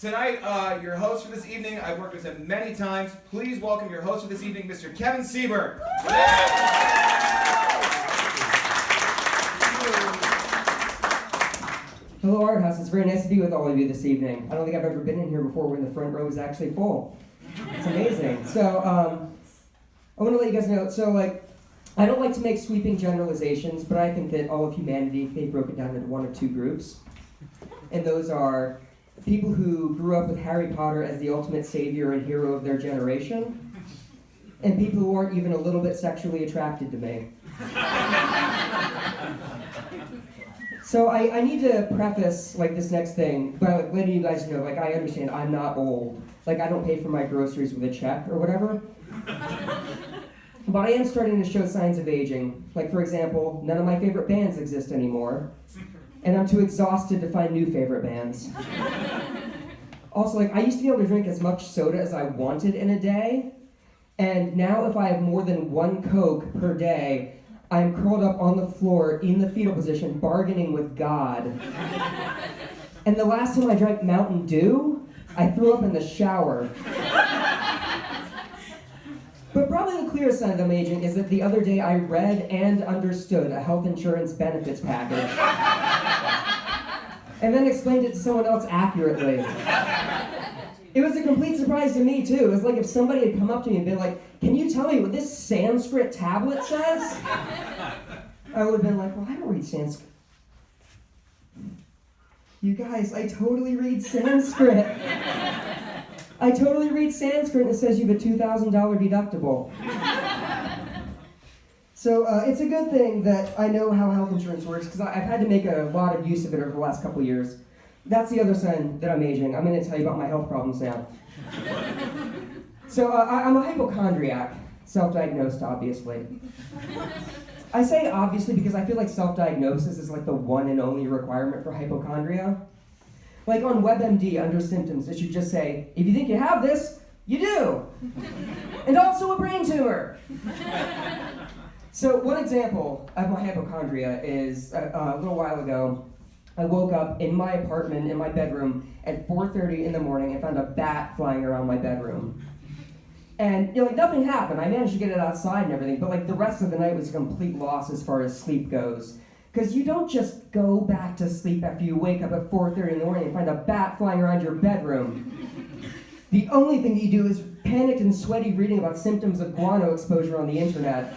Tonight, your host for this evening, I've worked with him many times. Please welcome your host for this evening, Mr. Kevin Seibert. Hello, Arthaus. It's very nice to be with all of you this evening. I don't think I've ever been in here before when the front row is actually full. It's amazing. So, I want to let you guys know, I don't like to make sweeping generalizations, but I think that all of humanity can be broken down into one of two groups. And those are people who grew up with Harry Potter as the ultimate savior and hero of their generation, and people who aren't even a little bit sexually attracted to me. So I need to preface this next thing by letting you guys know, I understand I'm not old. I don't pay for my groceries with a check or whatever. But I am starting to show signs of aging. For example, none of my favorite bands exist anymore. And I'm too exhausted to find new favorite bands. Also, I used to be able to drink as much soda as I wanted in a day. And now if I have more than one Coke per day, I'm curled up on the floor in the fetal position, bargaining with God. And the last time I drank Mountain Dew, I threw up in the shower. But probably the clearest sign that I'm aging is that the other day I read and understood a health insurance benefits package. And then explained it to someone else accurately. It was a complete surprise to me, too. It was like if somebody had come up to me and been like, "Can you tell me what this Sanskrit tablet says?" I would have been like, "Well, I don't read Sanskrit." You guys, I totally read Sanskrit. I totally read Sanskrit and it says you have a $2,000 deductible. So it's a good thing that I know how health insurance works because I've had to make a lot of use of it over the last couple years. That's the other sign that I'm aging. I'm going to tell you about my health problems now. So I'm a hypochondriac, self-diagnosed, obviously. I say obviously because I feel like self-diagnosis is the one and only requirement for hypochondria. On WebMD, under symptoms, it should just say, if you think you have this, you do. And also a brain tumor. So one example of my hypochondria is a little while ago, I woke up in my apartment, in my bedroom, at 4:30 in the morning and found a bat flying around my bedroom. And, nothing happened. I managed to get it outside and everything, but, the rest of the night was a complete loss as far as sleep goes. Because you don't just go back to sleep after you wake up at 4:30 in the morning and find a bat flying around your bedroom. The only thing you do is panicked and sweaty reading about symptoms of guano exposure on the internet.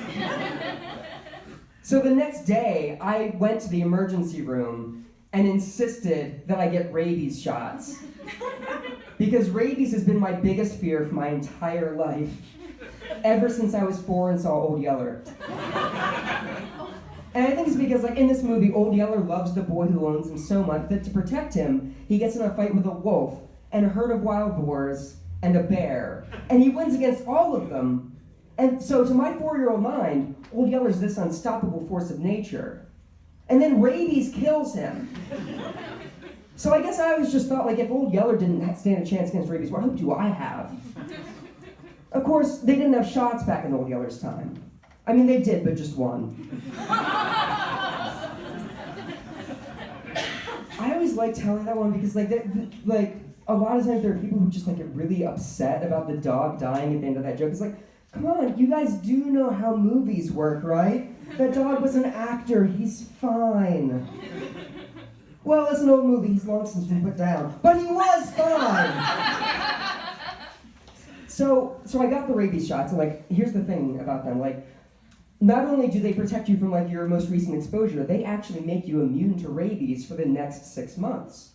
So the next day, I went to the emergency room and insisted that I get rabies shots. Because rabies has been my biggest fear for my entire life. Ever since I was 4 and saw Old Yeller. And I think it's because, in this movie, Old Yeller loves the boy who owns him so much that to protect him, he gets in a fight with a wolf, and a herd of wild boars, and a bear. And he wins against all of them. And so to my 4-year-old mind, Old Yeller's this unstoppable force of nature. And then rabies kills him. So I guess I always just thought, if Old Yeller didn't stand a chance against rabies, what hope do I have? Of course, they didn't have shots back in Old Yeller's time. I mean, they did, but just one. I always like telling that one because, a lot of times there are people who just, get really upset about the dog dying at the end of that joke. It's come on, you guys do know how movies work, right? That dog was an actor, he's fine. Well, it's an old movie, he's long since been put down. But he was fine! So I got the rabies shots, and, here's the thing about them, not only do they protect you from, your most recent exposure, they actually make you immune to rabies for the next 6 months.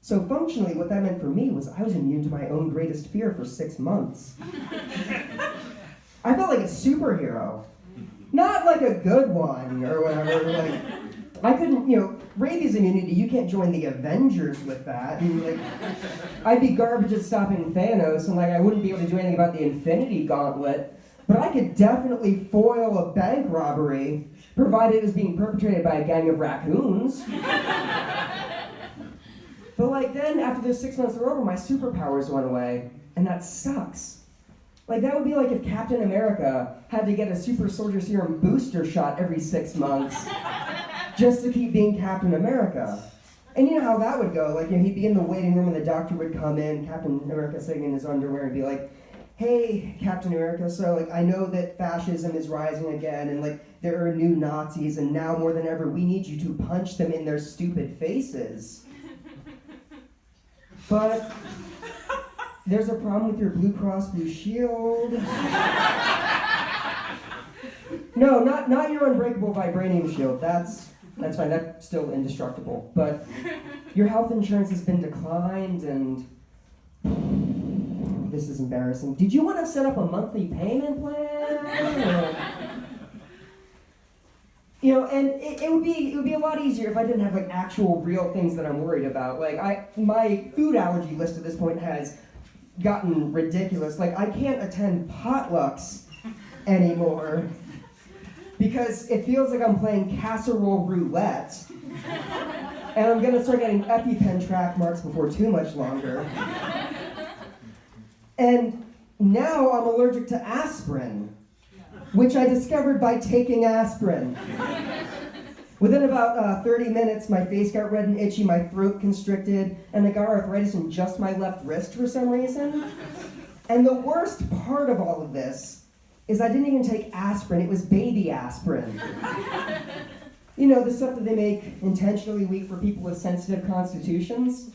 So functionally, what that meant for me was I was immune to my own greatest fear for 6 months. I felt like a superhero. Not a good one, or whatever, I couldn't, rabies immunity, you can't join the Avengers with that. And, I'd be garbage at stopping Thanos, and, I wouldn't be able to do anything about the Infinity Gauntlet. But I could definitely foil a bank robbery, provided it was being perpetrated by a gang of raccoons. But then, after those 6 months were over, my superpowers went away, and that sucks. That would be if Captain America had to get a super soldier serum booster shot every 6 months just to keep being Captain America. And you know how that would go. Like, you know, he'd be in the waiting room and the doctor would come in, Captain America sitting in his underwear, and be like, hey, Captain America, so, like, I know that fascism is rising again, and, like, there are new Nazis, and now more than ever, we need you to punch them in their stupid faces. But there's a problem with your Blue Cross Blue Shield. No, not your unbreakable vibranium shield. That's fine. That's still indestructible. But your health insurance has been declined, and this is embarrassing. Did you want to set up a monthly payment plan? You know, and it would be a lot easier if I didn't have like actual real things that I'm worried about. Like my food allergy list at this point has gotten ridiculous. Like, I can't attend potlucks anymore because it feels like I'm playing casserole roulette, and I'm gonna start getting EpiPen track marks before too much longer. And now I'm allergic to aspirin, which I discovered by taking aspirin. Within about 30 minutes, my face got red and itchy, my throat constricted, and I got arthritis in just my left wrist for some reason. And the worst part of all of this is I didn't even take aspirin, it was baby aspirin. You know, the stuff that they make intentionally weak for people with sensitive constitutions.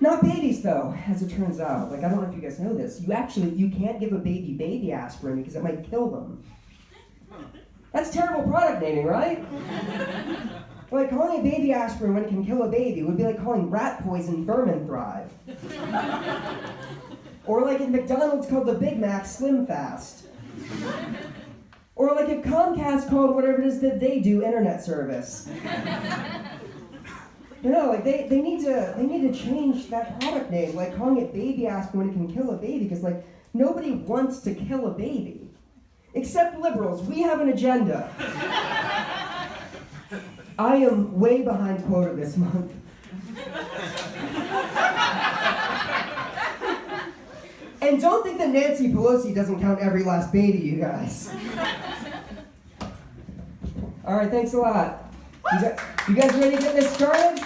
Not babies, though, as it turns out. Like, I don't know if you guys know this. You can't give a baby aspirin because it might kill them. That's terrible product naming, right? Like, calling a baby aspirin when it can kill a baby would be like calling rat poison vermin thrive. Or like if McDonald's called the Big Mac Slim Fast. Or like if Comcast called whatever it is that they do internet service. You know, like they need to change that product name, like calling it baby aspirin when it can kill a baby, because like nobody wants to kill a baby. Except liberals, we have an agenda. I am way behind quota this month. And don't think that Nancy Pelosi doesn't count every last baby, you guys. All right, thanks a lot. You guys ready to get this started?